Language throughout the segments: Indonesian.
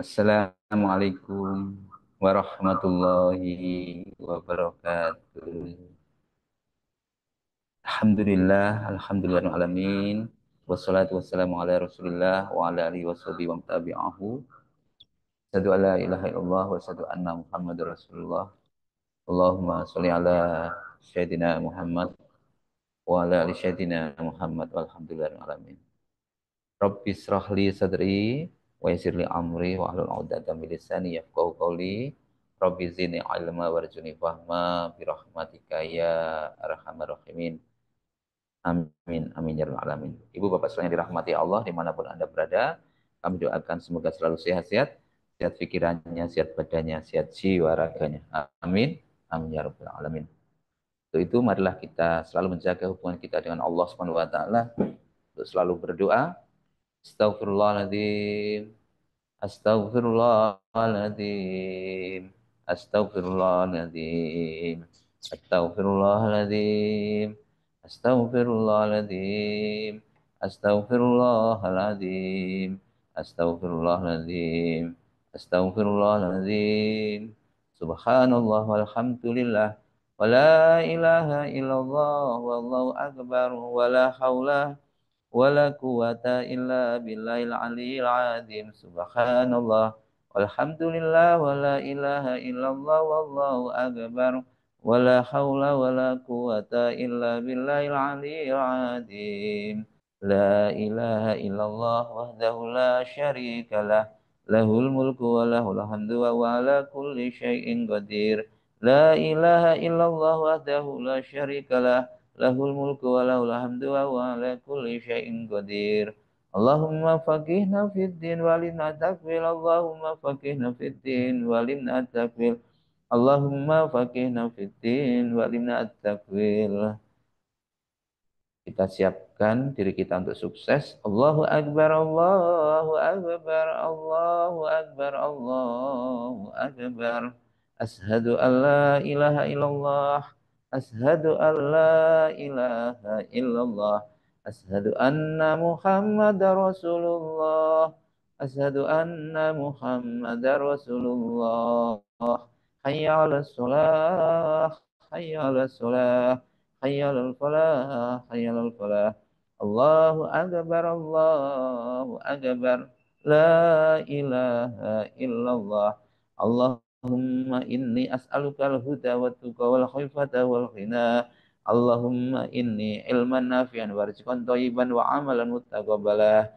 Assalamualaikum warahmatullahi wabarakatuh. Alhamdulillah alamin. Wassalatu wassalamu ala Rasulillah wa ala alihi washabihi wa tabi'ahu. Asyhadu an la ilaha illallah wa asyhadu anna Muhammadar Rasulullah. Allahumma sholli ala Sayyidina Muhammad wa ala ali Sayyidina Muhammad walhamdulillah alamin. Rabbi israh li sadri wa yassir li amri wa hlul 'uqdatam min lisani yafqahu qawli. Rabbi zidni ilma warzuqni fahma bi rahmatika ya arhamar rahimin. Amin amin ya rabbal alamin. Ibu bapak sekalian yang dirahmati Allah dimanapun Anda berada, kami doakan semoga selalu sehat-sehat, sehat pikirannya, sehat badannya, sehat jiwa raganya. Amin amin ya rabbal alamin. Untuk itu marilah kita selalu menjaga hubungan kita dengan Allah Subhanahu wa taala, untuk selalu berdoa. Astagfirullahaladzim. Astaghfirullahaladzim. Astaghfirullahaladzim. Astaghfirullahaladzim. Astaghfirullahaladzim. Astaghfirullahaladzim. Astaghfirullahaladzim. Astaghfirullahaladzim. Subhanallah walhamdulillah. Wa la ilaha illallah wallahu akbar wa la haula wala quwata illa billahil aliyil azim. Subhanallah walhamdulillah wala ilaha illallah wallahu akbar wala haula wala quwata illa billahil aliyil azim. La ilaha illallah wahdahu la syarika lah, lahul mulku wa lahul hamdu wa huwa ala kulli syai'in qadir. La ilaha illallah wahdahu la syarika lah, lahul mulku wa lahul hamdu wa huwa ala kulli syai'in qadir. Allahumma faqihna fid din walimna takwil. Allahumma faqihna fid din walimna takwil. Allahumma faqihna fid din walimna takwil. Kita siapkan diri kita untuk sukses. Allahu Akbar, Allahu Akbar, Allahu Akbar, Allahu Akbar. Ashadu an la ilaha illallah. Ashadu an la ilaha illallah. Ashadu anna Muhammad Rasulullah. Ashadu anna Muhammad Rasulullah. Hayya ala salah. Hayya ala salah. Hayya alal falah, hayya alal falah. Allahu akbar, Allahu akbar. La ilaha illallah. Allahumma inni as'aluka al-huda wa tuqa wal khifata wal ghina. Allahumma inni ilman nafi'an wa rizqan thayyiban wa amalan muttaqabbalah.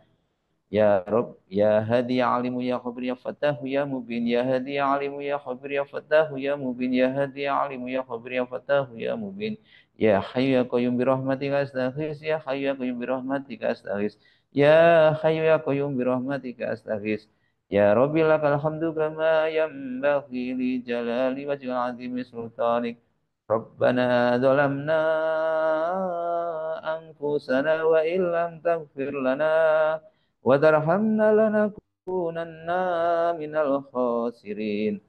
Ya Rob, ya Hadi ya Alimu ya Khabir ya Fatahu ya Mubin, ya Hadi ya Alimu ya Khabir ya Fatahu ya Mubin, ya Hadi ya Alimu ya Khabir ya Fatahu ya Mubin, ya Hayyu ya Qayyum bi rahmatika astaghis, ya Hayyu ya Qayyum bi rahmatika astaghis, ya Hayyu ya Qayyum bi rahmatika astaghis. Ya Rabbi lakal hamdu kama yanbaghi li jalali wajhil azimi sultanik. Rabbana zalamna anfusana wa illam taghfir lana wa tarhamna lanakunanna minal khasirin.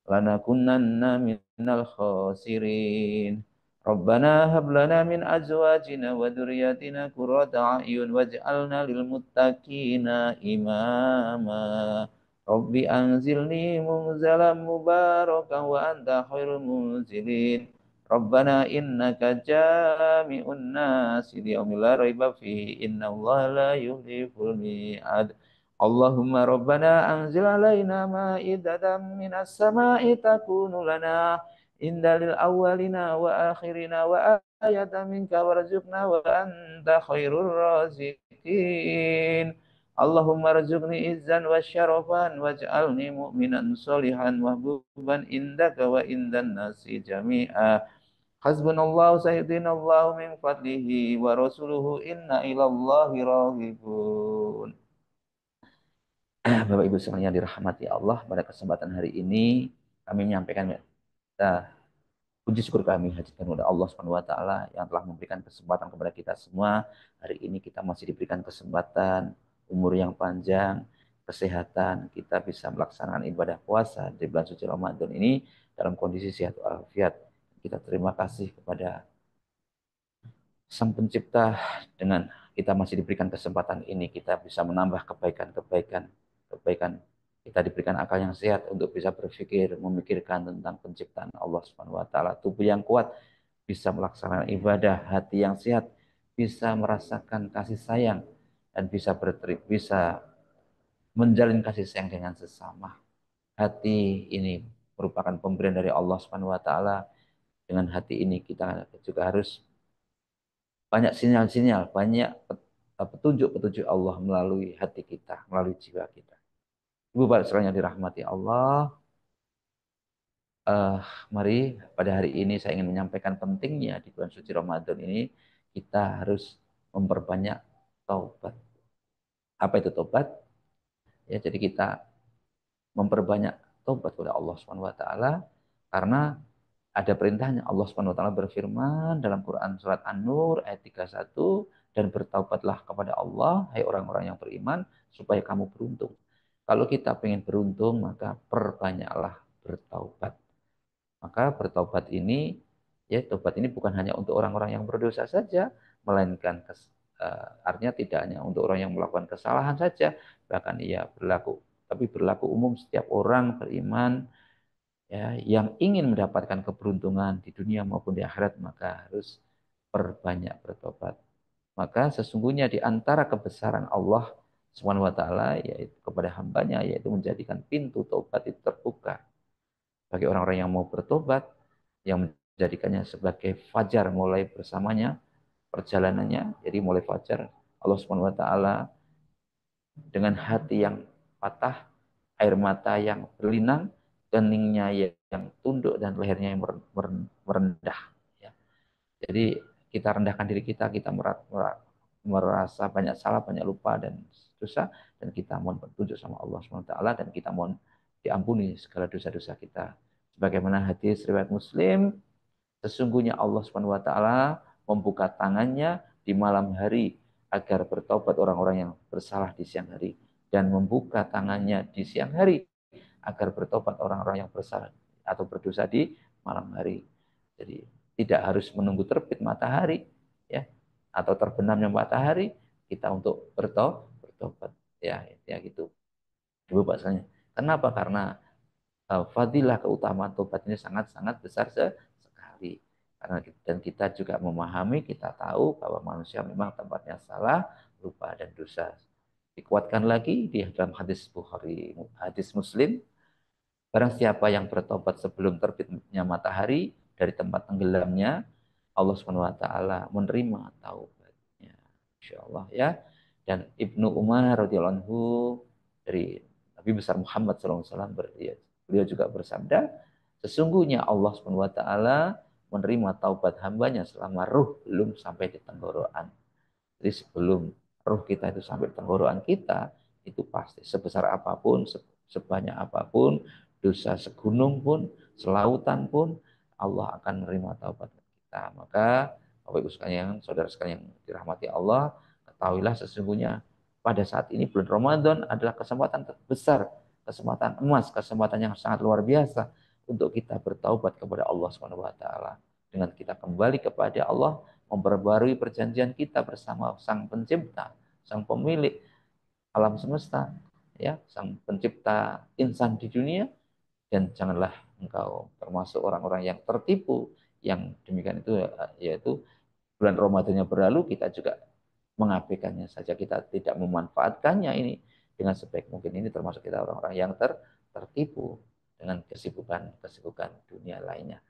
Lanakunanna minal khasirin. Rabbana hab lana min azwajina wa dhurriyyatina qurrata a'yun waj'alna lil muttaqina imama. Rabbi anzilni munzalan mubarakan wa anta khairul munzilin. Rabbana innaka jami'un nasi liyaumin la raiba fihi innallaha la yuhliful mi'ad. Allahumma rabbana anzil alaina ma'idatan minas sama'i takunu lana indalil awwalina wa akhirina wa ayatan minka warzuqna wa anta khairur raziqin. Allahumma rzuqni izzan wa syarafan waj'alni mu'minan solihan mahbuban indaka wa indan nasi jami'a. Hasbunallahu sayyidinallahu min fadlihi wa rasuluhu inna ilallahi raghibun. Bapak Ibu sekalian yang dirahmati Allah, pada kesempatan hari ini kami menyampaikan puji syukur kami haturkan kepada Allah Subhanahu wa taala yang telah memberikan kesempatan kepada kita semua. Hari ini kita masih diberikan kesempatan, umur yang panjang, kesehatan, kita bisa melaksanakan ibadah puasa di bulan suci Ramadan ini dalam kondisi sehat walafiat. Kita terima kasih kepada Sang Pencipta, dengan kita masih diberikan kesempatan ini, kita bisa menambah kebaikan-kebaikan, kebaikan Kita diberikan akal yang sehat untuk bisa berpikir, memikirkan tentang penciptaan Allah Subhanahu wa taala. Tubuh yang kuat bisa melaksanakan ibadah, hati yang sehat bisa merasakan kasih sayang dan bisa menjalin kasih sayang dengan sesama. Hati ini merupakan pemberian dari Allah Subhanahu wa taala. Dengan hati ini kita juga harus banyak sinyal-sinyal, banyak petunjuk-petunjuk Allah melalui hati kita, melalui jiwa kita. Ibu bapak sekalian yang dirahmati Allah, eh, mari pada hari ini saya ingin menyampaikan pentingnya di bulan suci Ramadan ini kita harus memperbanyak taubat. Apa itu taubat? Ya, jadi kita memperbanyak taubat kepada Allah Subhanahu wa taala karena ada perintahnya. Allah Subhanahu wa taala berfirman dalam Quran surat An-Nur ayat 31, dan bertaubatlah kepada Allah hai orang-orang yang beriman supaya kamu beruntung. Kalau kita ingin beruntung maka perbanyaklah bertaubat. Maka bertobat ini, ya tobat ini bukan hanya untuk orang-orang yang berdosa saja, melainkan artinya tidak hanya untuk orang yang melakukan kesalahan saja, bahkan ia berlaku, tapi berlaku umum setiap orang beriman ya yang ingin mendapatkan keberuntungan di dunia maupun di akhirat maka harus perbanyak bertobat. Maka sesungguhnya di antara kebesaran Allah Subhanahu wa taala yaitu kepada hambanya yaitu menjadikan pintu taubat itu terbuka bagi orang-orang yang mau bertobat, yang menjadikannya sebagai fajar mulai bersamanya perjalanannya. Jadi mulai fajar Allah Subhanahu wa taala dengan hati yang patah, air mata yang berlinang, keningnya yang tunduk dan lehernya yang merendah. Ya. Jadi kita rendahkan diri kita, kita merasa banyak salah, banyak lupa dan dosa, dan kita mohon petunjuk sama Allah Subhanahu wa taala dan kita mohon diampuni segala dosa-dosa kita. Sebagaimana hadis riwayat Muslim, sesungguhnya Allah Subhanahu wa taala membuka tangannya di malam hari agar bertobat orang-orang yang bersalah di siang hari dan membuka tangannya di siang hari agar bertobat orang-orang yang bersalah atau berdosa di malam hari. Jadi tidak harus menunggu terbit matahari ya atau terbenamnya matahari kita untuk bertobat ya gitu. Ibu bahasanya. Kenapa? Karena fadilah keutamaan tobat ini sangat-sangat besar sekali. Karena dan kita juga memahami, kita tahu bahwa manusia memang tempatnya salah, lupa dan dosa. Dikuatkan lagi di dalam hadis Bukhari, hadis Muslim, barang siapa yang bertobat sebelum terbitnya matahari dari tempat tenggelamnya, Allah Subhanahu wa taala menerima taubatnya. Insyaallah ya. Dan Ibnu Umar radhiyallahu anhu dari Nabi besar Muhammad SAW beliau juga bersabda, sesungguhnya Allah Subhanahu wa taala menerima taubat hambanya selama ruh belum sampai di tenggorokan. Jadi sebelum roh kita itu sampai tenggorokan kita, itu pasti sebesar apapun, sebanyak apapun, dosa segunung pun, selautan pun, Allah akan menerima taubat kita. Maka Bapak Ibu sekalian, saudara sekalian yang dirahmati Allah, ketahuilah sesungguhnya pada saat ini bulan Ramadan adalah kesempatan terbesar, kesempatan emas, kesempatan yang sangat luar biasa untuk kita bertaubat kepada Allah Subhanahu wa taala. Dengan kita kembali kepada Allah, memperbarui perjanjian kita bersama Sang Pencipta, Sang Pemilik alam semesta, ya, Sang Pencipta insan di dunia, dan janganlah engkau termasuk orang-orang yang tertipu, yang demikian itu yaitu bulan Ramadannya berlalu kita juga mengabaikannya saja, kita tidak memanfaatkannya ini dengan sebaik mungkin. Ini termasuk kita orang-orang yang tertipu dengan kesibukan dunia lainnya.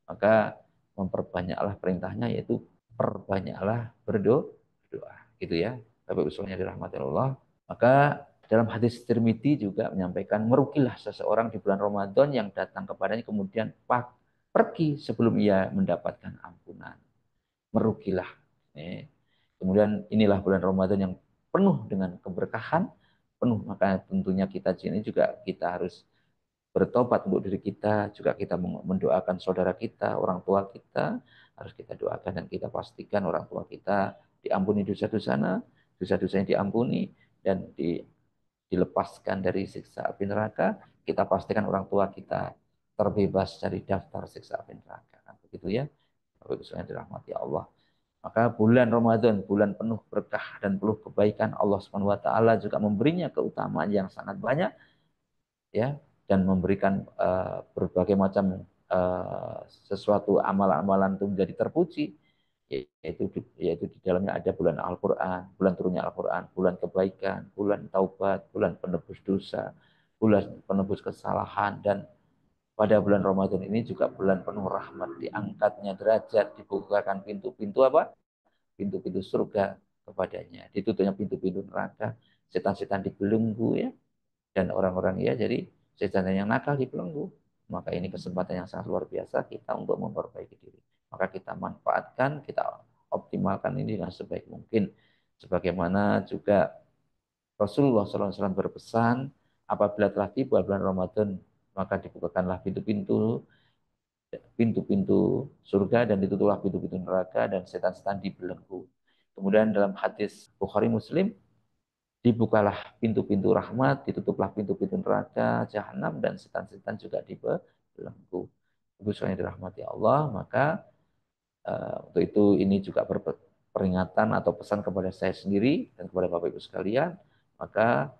Maka memperbanyaklah perintahnya yaitu perbanyaklah berdoa gitu ya. Bapak Ibu sekalian dirahmati Allah. Maka dalam hadis Tirmidzi juga menyampaikan merugilah seseorang di bulan Ramadan yang datang kepadanya kemudian pergi sebelum ia mendapatkan ampunan. Merugilah. Kemudian inilah bulan Ramadan yang penuh dengan keberkahan, penuh, maka tentunya kita di sini juga kita harus bertobat untuk diri kita, juga kita mendoakan saudara kita, orang tua kita, harus kita doakan dan kita pastikan orang tua kita diampuni dosa-dosanya, dosa-dosanya diampuni dan dilepaskan dari siksa api neraka. Kita pastikan orang tua kita terbebas dari daftar siksa api neraka. Begitu ya, Bapak Ibu sekalian dirahmati Allah. Maka bulan Ramadan, bulan penuh berkah dan penuh kebaikan, Allah Subhanahu wa taala juga memberinya keutamaan yang sangat banyak. ya, dan memberikan berbagai macam sesuatu amalan-amalan itu menjadi terpuji, yaitu di dalamnya ada bulan Al-Qur'an, bulan turunnya Al-Qur'an, bulan kebaikan, bulan taubat, bulan penebus dosa, bulan penebus kesalahan, dan pada bulan Ramadan ini juga bulan penuh rahmat, diangkatnya derajat, dibukakan pintu-pintu apa? Pintu-pintu surga kepadanya, ditutupnya pintu-pintu neraka, setan-setan dibelenggu ya, dan orang-orang ya jadi setan yang nakal dibelenggu. Maka ini kesempatan yang sangat luar biasa kita untuk memperbaiki diri. Maka kita manfaatkan, kita optimalkan ini dengan sebaik mungkin. Sebagaimana juga Rasulullah SAW berpesan, apabila telah tiba bulan Ramadan, maka dibukakanlah pintu-pintu pintu-pintu surga dan ditutuplah pintu-pintu neraka dan setan-setan dibelenggu. Kemudian dalam hadis Bukhari Muslim, dibukalah pintu-pintu rahmat, ditutuplah pintu-pintu neraka, jahanam, dan setan-setan juga dibelenggu. Ibu yang dirahmati Allah, maka untuk itu ini juga peringatan atau pesan kepada saya sendiri dan kepada Bapak Ibu sekalian, maka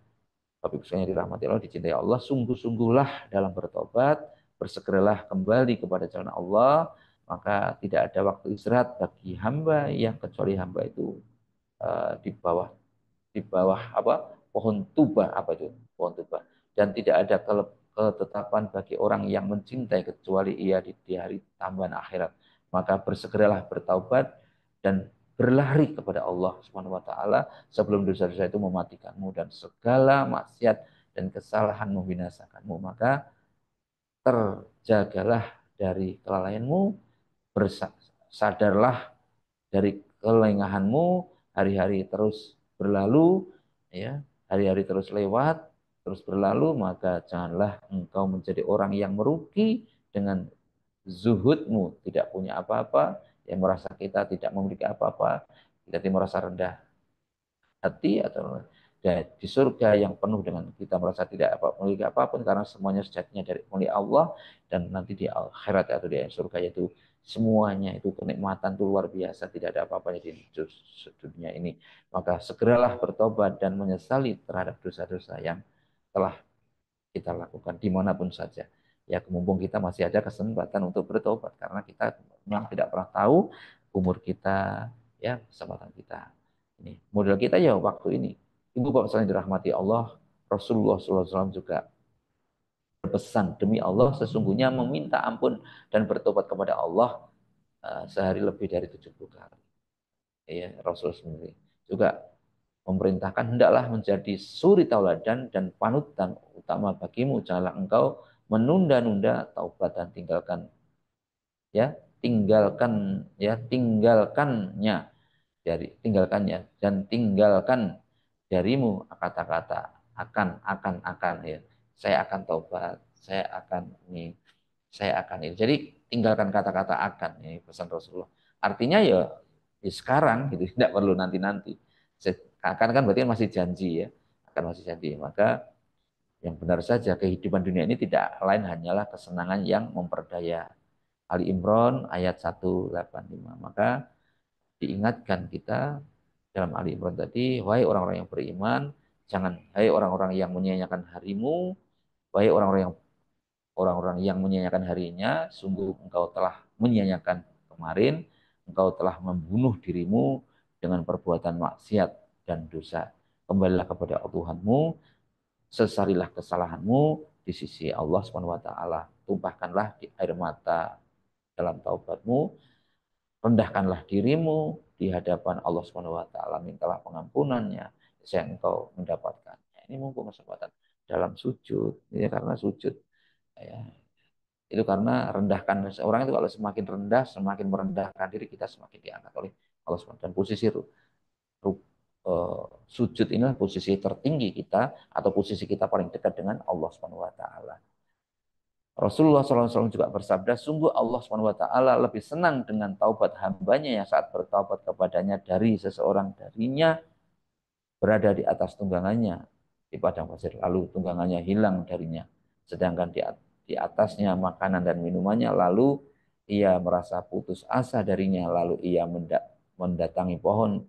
Bapak Ibu sekalian dirahmati Allah, dicintai Allah, sungguh-sungguhlah dalam bertobat, bersegeralah kembali kepada jalan Allah, maka tidak ada waktu istirahat bagi hamba yang kecuali hamba itu di bawah apa pohon tuba, apa itu pohon tuba, dan tidak ada ketetapan bagi orang yang mencintai kecuali ia di hari tambahan akhirat. Maka bersegeralah bertaubat dan berlari kepada Allah Subhanahu wa taala sebelum dosa-dosa itu mematikanmu dan segala maksiat dan kesalahan membinasakanmu. Maka terjagalah dari kelalaianmu, bersadarlah dari kelengahanmu, hari-hari terus berlalu, ya, hari-hari terus lewat, terus berlalu, maka janganlah engkau menjadi orang yang merugi dengan zuhudmu, tidak punya apa-apa, yang merasa kita tidak memiliki apa-apa, kita merasa rendah hati, atau di surga yang penuh dengan kita merasa tidak memiliki apapun karena semuanya sejatinya dari milik Allah, dan nanti di akhirat atau di surga itu semuanya itu kenikmatan itu luar biasa, tidak ada apa-apanya di dunia ini. Maka segeralah bertobat dan menyesali terhadap dosa-dosa yang telah kita lakukan dimanapun saja. Ya, mumpung kita masih ada kesempatan untuk bertobat, karena kita memang tidak pernah tahu umur kita, ya, kesempatan kita. Ini modal kita ya waktu ini. Ibu bapak sekalian dirahmati Allah, Rasulullah SAW juga berpesan, demi Allah sesungguhnya meminta ampun dan bertobat kepada Allah sehari lebih dari 70 kali. Ya, Rasul sendiri juga memerintahkan, hendaklah menjadi suri tauladan dan panutan utama bagimu, janganlah engkau menunda-nunda taubat dan tinggalkannya dan tinggalkan darimu kata-kata akan ya, saya akan taubat, saya akan ini. Jadi tinggalkan kata-kata akan, ini pesan Rasulullah. Artinya ya sekarang gitu, tidak perlu nanti-nanti. Akan kan berarti masih janji ya, akan masih janji. Maka yang benar saja kehidupan dunia ini tidak lain hanyalah kesenangan yang memperdaya. Ali Imran ayat 185. Maka diingatkan kita dalam Ali Imran tadi, wahai orang-orang yang beriman, hai orang-orang yang menyia-nyiakan harimu, wahai orang-orang yang menyia-nyiakan harinya, sungguh engkau telah menyia-nyiakan kemarin, engkau telah membunuh dirimu dengan perbuatan maksiat dan dosa. Kembalilah kepada Tuhanmu, sesarilah kesalahanmu di sisi Allah Subhanahu wa taala. Tumpahkanlah di air mata dalam taubatmu, rendahkanlah dirimu di hadapan Allah Subhanahu wa taala, mintalah pengampunannya sehingga engkau mendapatkannya. Ini mumpung kesempatan dalam sujud, ya, karena sujud ya, itu karena rendahkan seorang itu, kalau semakin rendah, semakin merendahkan diri, kita semakin diangkat oleh Allah SWT. Dan posisi sujud inilah posisi tertinggi kita atau posisi kita paling dekat dengan Allah Subhanahu wa taala. Rasulullah SAW juga bersabda, sungguh Allah Subhanahu wa taala lebih senang dengan taubat hambanya yang saat bertaubat kepadanya dari seseorang darinya berada di atas tunggangannya di padang pasir, lalu tunggangannya hilang darinya, sedangkan di atasnya makanan dan minumannya, lalu ia merasa putus asa darinya, lalu ia mendatangi pohon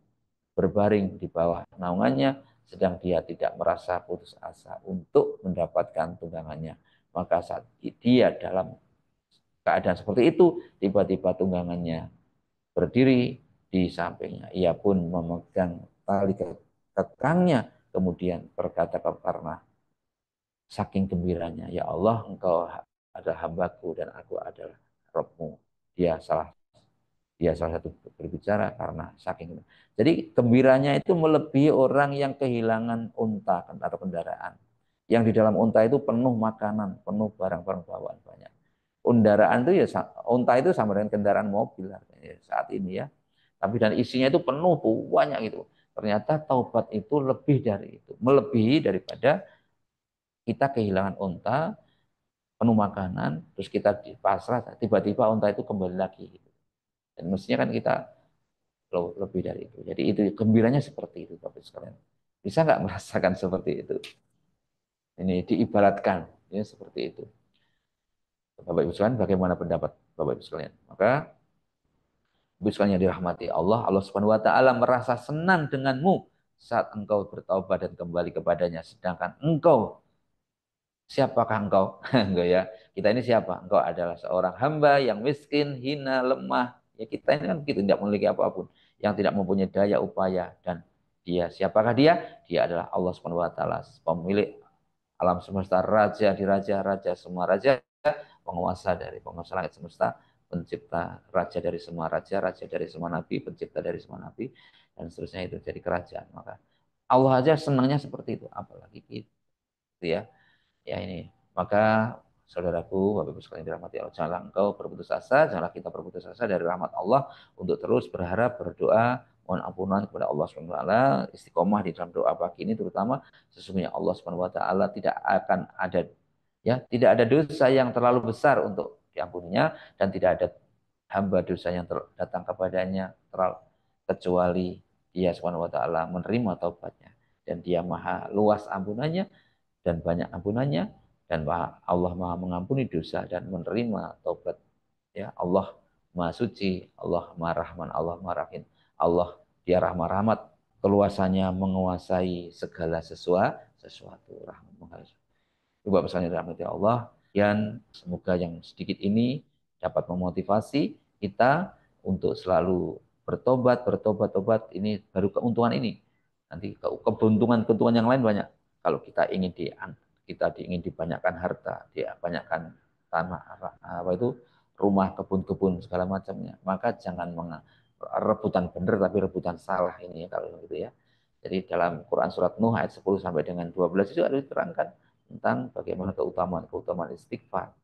berbaring di bawah naungannya sedang dia tidak merasa putus asa untuk mendapatkan tunggangannya. Maka saat dia dalam keadaan seperti itu, tiba-tiba tunggangannya berdiri di sampingnya. Ia pun memegang tali kekangnya, kemudian berkata karena saking gembiranya, ya Allah, engkau adalah hambaku dan aku adalah Robmu. Dia salah dia salah satu berbicara karena saking. Jadi gembiranya itu melebihi orang yang kehilangan unta atau kendaraan. Yang di dalam unta itu penuh makanan, penuh barang-barang bawaan banyak. Kendaraan itu ya unta itu sama dengan kendaraan mobil ya, saat ini ya. Tapi dan isinya itu penuh banyak gitu. Ternyata taubat itu lebih dari itu, melebihi daripada kita kehilangan unta, penuh makanan, terus kita di pasrah, tiba-tiba unta itu kembali lagi. Gitu. Dan mestinya kan kita lebih dari itu. Jadi itu gembiranya seperti itu, Bapak sekalian. Bisa nggak merasakan seperti itu? Ini diibaratkan, ya seperti itu. Bapak Ibu sekalian, bagaimana pendapat Bapak Ibu sekalian? Maka Ibu sekalian yang dirahmati Allah, Allah Subhanahu wa taala merasa senang denganmu saat engkau bertaubat dan kembali kepadanya, sedangkan engkau siapakah engkau? Enggak ya. Kita ini siapa? Engkau adalah seorang hamba yang miskin, hina, lemah. Ya kita ini kan begitu, tidak memiliki apapun, yang tidak mempunyai daya upaya dan dia siapakah dia? Dia adalah Allah Subhanahu wa taala, pemilik alam semesta, raja di raja, raja semua raja, penguasa dari penguasa langit semesta, pencipta raja dari semua raja, raja dari semua nabi, pencipta dari semua nabi dan seterusnya itu jadi kerajaan. Maka Allah aja senangnya seperti itu, apalagi kita ya. Ya ini, maka saudaraku, Bapak Ibu sekalian dirahmati Allah, janganlah engkau berputus asa, janganlah kita berputus asa dari rahmat Allah untuk terus berharap, berdoa, mohon ampunan kepada Allah Subhanahu wa taala, istiqomah di dalam doa pagi ini terutama sesungguhnya Allah Subhanahu wa taala tidak akan ada tidak ada dosa yang terlalu besar untuk diampuninya dan tidak ada hamba dosa yang datang kepadanya kecuali dia Subhanahu wa taala menerima taubatnya dan dia maha luas ampunannya dan banyak ampunannya dan Allah Maha mengampuni dosa dan menerima taubat ya Allah Maha Suci, Allah Maha Rahman, Allah Maha Rahim, Allah dia rahmat rahmat keluasannya menguasai segala sesuatu rahmat. Coba pesannya rahmat Allah dan semoga yang sedikit ini dapat memotivasi kita untuk selalu bertobat, bertobat, tobat. Ini baru keuntungan ini. Nanti keuntungan-keuntungan yang lain banyak. Kalau kita ingin dibanyakkan harta, dibanyakkan tanah, apa itu rumah, kebun-kebun segala macamnya, maka jangan rebutan benar tapi rebutan salah ini ya kalau gitu ya. Jadi dalam Quran surat Nuh ayat 10 sampai dengan 12 itu ada diterangkan tentang bagaimana keutamaan istighfar.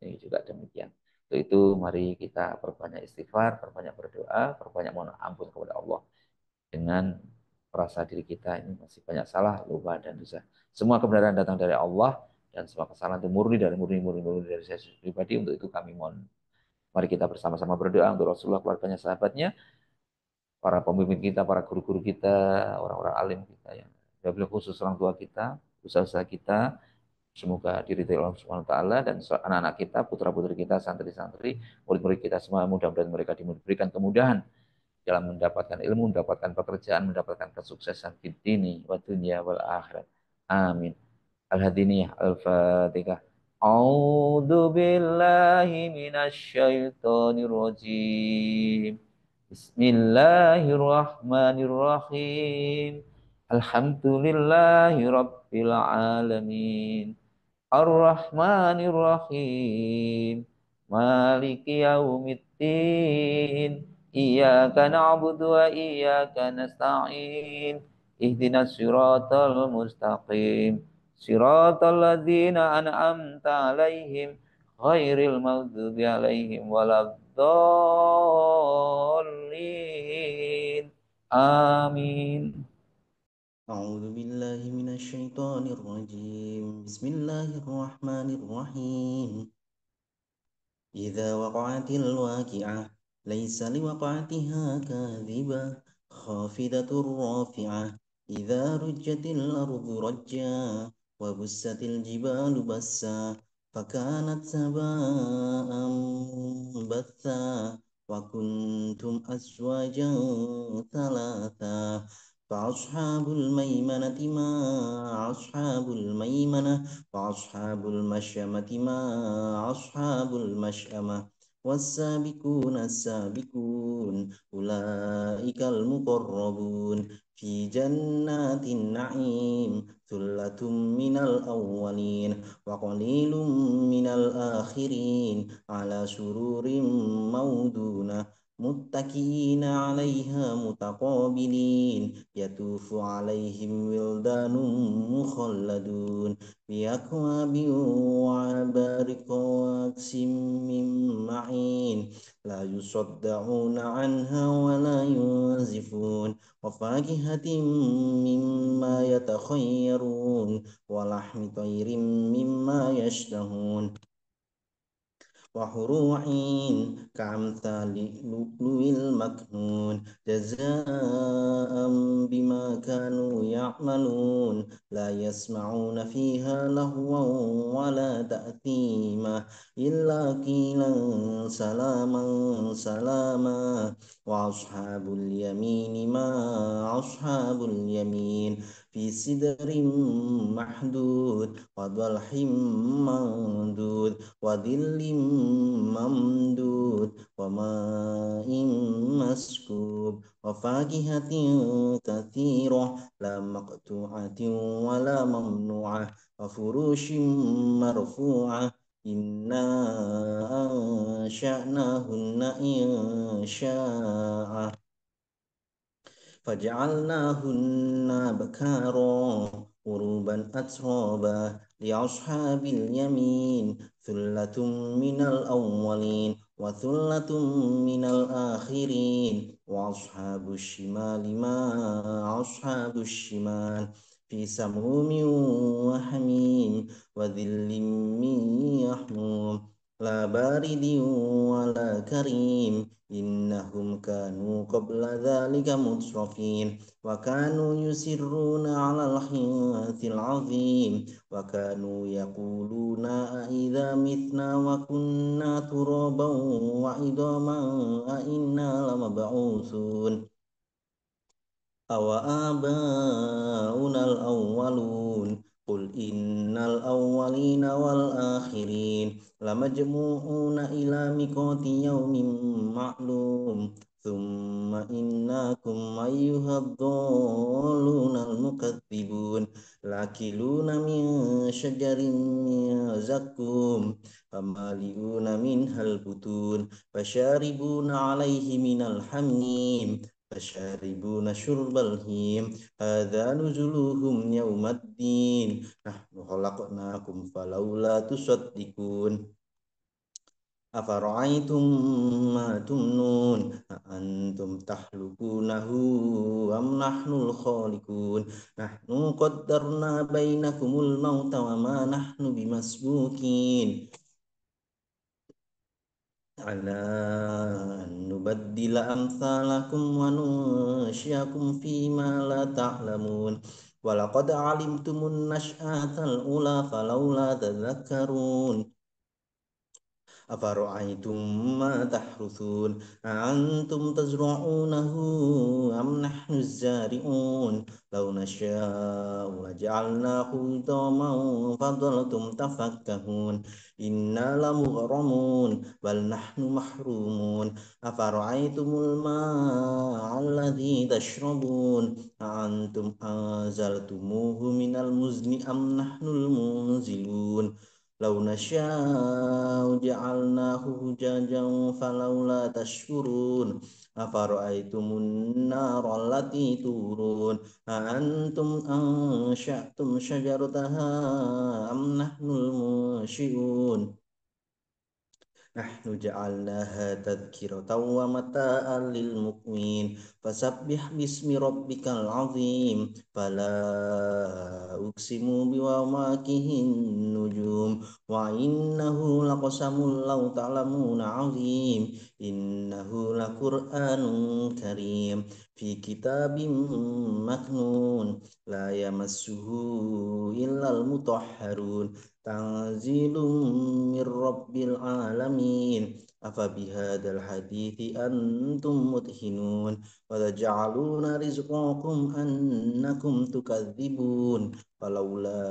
Ini juga demikian. Untuk itu mari kita perbanyak istighfar, perbanyak berdoa, perbanyak mohon ampun kepada Allah dengan merasa diri kita ini masih banyak salah, lupa dan dosa. Semua kebenaran datang dari Allah dan semua kesalahan itu murni dari saya pribadi. Untuk itu kami mohon mari kita bersama-sama berdoa untuk Rasulullah, keluarganya, sahabatnya, para pemimpin kita, para guru-guru kita, orang-orang alim kita yang lebih khusus orang tua kita, usaha-usaha kita, semoga diridhai Allah Subhanahu wa taala dan anak-anak kita, putra-putri kita, santri-santri, murid-murid kita semua mudah-mudahan mereka diberikan kemudahan dalam mendapatkan ilmu, mendapatkan pekerjaan, mendapatkan kesuksesan di dini wa dunya wal akhirat. Amin. Al-Hadiniyah Al-Fatihah. A'udzu billahi minasyaitonir rajim. Bismillahirrahmanirrahim. Alhamdulillahi rabbil alamin. Ar-Rahmanir-Rahim. Maliki yaumiddin. Iyyaka na'budu wa iyyaka nasta'in. Ihdinas siratal mustaqim. Siratal ladzina an'amta 'alaihim ghairil maghdubi 'alaihim waladdallin. Amin. أعوذ بالله من الشيطان الرجيم بسم الله الرحمن الرحيم إذا وقعت الواقعة ليس لوقعتها كاذبة خافضة رافعة إذا رجت الأرض رجا وبست الجبال بسا فكانت هباء بثا وكنتم أزواجا ثلاثا فأصحاب الميمنة ما أصحاب الميمنة وأصحاب المشأمة ما أصحاب المشأمة والسابقون السابقون أولئك المقربون في جنات النعيم ثلة من الأولين وقليل من الآخرين على سرور موضونة متكئين عليها متقابلين يطوف عليهم ولدان مخلدون بأكواب وعبارق وكأس من معين لا يصدعون عنها ولا ينزفون وفاكهة مما يتخيرون ولحم طير مما يشتهون وحور عين كأمثال اللؤلؤ المكنون جزاء بما كانوا يعملون لا يسمعون فيها لغوا ولا تأثيما إلا قيلا سلاما سلاما وأصحاب اليمين ما أصحاب اليمين في سدر محدود وطلح منضود وظل ممدود وماء مسكوب وفاكهة كثيرة لا مقطوعة ولا ممنوعة وفروش مرفوعة إنا أنشأناهن إنشاء فجعلناهن بكارا غروبا أترابا لأصحاب اليمين ثلة من الأولين وثلة من الآخرين وأصحاب الشمال ما أصحاب الشمال في سموم وحميم وذل من يحموم لا بارد ولا كريم إنهم كانوا قبل ذلك مترفين وكانوا يسرون على الحنث العظيم وكانوا يقولون أإذا متنا وكنا ترابا وعظاما أإنا لمبعوثون أوآباؤنا الأولون قل إن الأولين والآخرين لمجموعون إلى ميقات يوم معلوم ثم إنكم أيها الضالون المكذبون لآكلون من شجر من زقوم فمالئون منها البطون فشاربون عليه من الحميم فشاربون شرب الهيم هذا نزلهم يوم الدين نحن خلقناكم فلولا تصدقون أفرأيتم ما تمنون أأنتم تخلقونه أم نحن الخالقون نحن قدرنا بينكم الموت وما نحن بمسبوقين على أن نبدل أمثالكم وننشئكم فيما لا تعلمون ولقد علمتم النشأة الأولى فلولا تذكرون أفرأيتم ما تحرثون أأنتم تزرعونه أم نحن الزارعون لو نشاء لجعلناه حطاما فظلتم تفكهون إنا لمغرمون بل نحن محرومون أفرأيتم الماء الذي تشربون أأنتم أنزلتموه من المزن أم نحن المنزلون لو نشاء جعلناه أجاجا فلولا تشكرون أفرأيتم النار التي تورون أأنتم أنشأتم شجرتها أم نحن المنشئون نحن جعلناها تذكرة ومتاعا للمقوين فسبح باسم ربك العظيم فلا أقسم بمواقع النجوم وإنه لقسم لو تعلمون عظيم إنه لقرآن كريم في كتاب مكنون لا يمسه إلا المطهرون تنزيل من رب العالمين أفبهذا الحديث أنتم مدهنون وتجعلون رزقكم أنكم تكذبون فلولا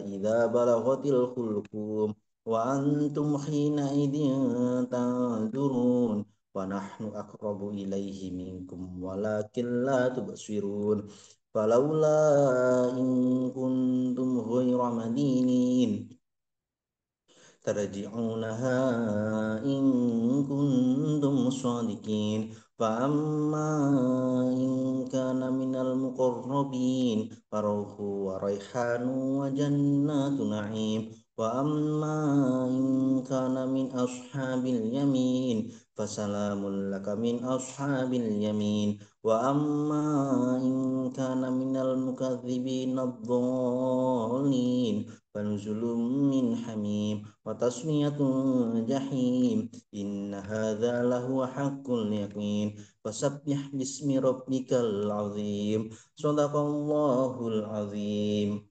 إذا بلغت الحلقوم وأنتم حينئذ تنظرون ونحن أقرب إليه منكم ولكن لا تبصرون فلولا إن كنتم غير مدينين ترجعونها إن كنتم صادقين فأما إن كان من المقربين فروح وريحان وجنات نعيم وأما إن كان من أصحاب اليمين فسلام لك من أصحاب اليمين وأما إن كان من المكذبين الضالين فنزل من حميم وتصلية جحيم إن هذا لهو حق اليقين فسبح باسم ربك العظيم صدق الله العظيم